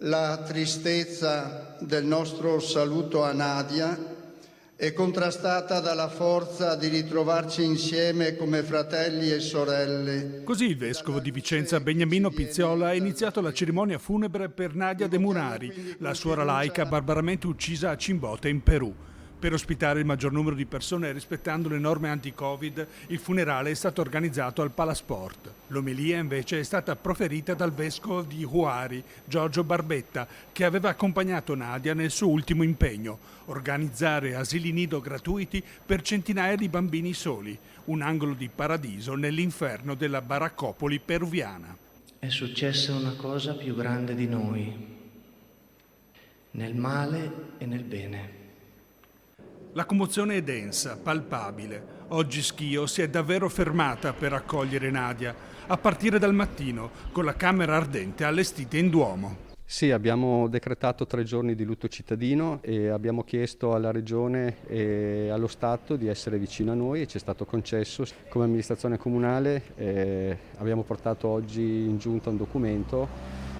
La tristezza del nostro saluto a Nadia è contrastata dalla forza di ritrovarci insieme come fratelli e sorelle. Così il vescovo di Vicenza Beniamino Pizziola ha iniziato la cerimonia funebre per Nadia De Munari, la suora laica barbaramente uccisa a Chimbote in Perù. Per ospitare il maggior numero di persone e rispettando le norme anti-Covid, il funerale è stato organizzato al Palasport. L'omelia invece è stata proferita dal vescovo di Huari, Giorgio Barbetta, che aveva accompagnato Nadia nel suo ultimo impegno, organizzare asili nido gratuiti per centinaia di bambini soli, un angolo di paradiso nell'inferno della baraccopoli peruviana. È successa una cosa più grande di noi, nel male e nel bene. La commozione è densa, palpabile. Oggi Schio si è davvero fermata per accogliere Nadia, a partire dal mattino, con la camera ardente allestita in Duomo. Sì, abbiamo decretato 3 giorni di lutto cittadino e abbiamo chiesto alla Regione e allo Stato di essere vicino a noi e ci è stato concesso. Come amministrazione comunale abbiamo portato oggi in giunta un documento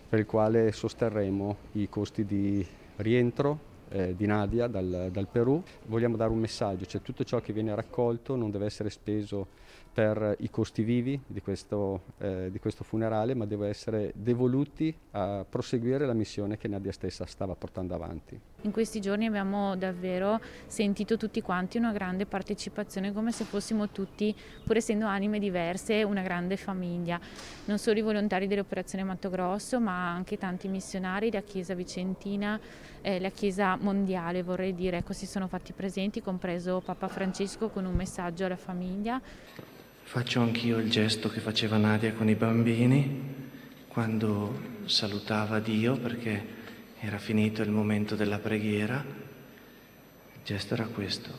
per il quale sosterremo i costi di rientro di Nadia dal Perù. Vogliamo dare un messaggio, cioè tutto ciò che viene raccolto non deve essere speso per i costi vivi di questo funerale, ma deve essere devoluti a proseguire la missione che Nadia stessa stava portando avanti. In questi giorni abbiamo davvero sentito tutti quanti una grande partecipazione, come se fossimo tutti, pur essendo anime diverse, una grande famiglia. Non solo i volontari dell'Operazione Mato Grosso, ma anche tanti missionari, la Chiesa Vicentina, la Chiesa mondiale, vorrei dire, ecco, si sono fatti presenti, compreso Papa Francesco, con un messaggio alla famiglia. Faccio anch'io il gesto che faceva Nadia con i bambini quando salutava Dio perché era finito il momento della preghiera. Il gesto era questo.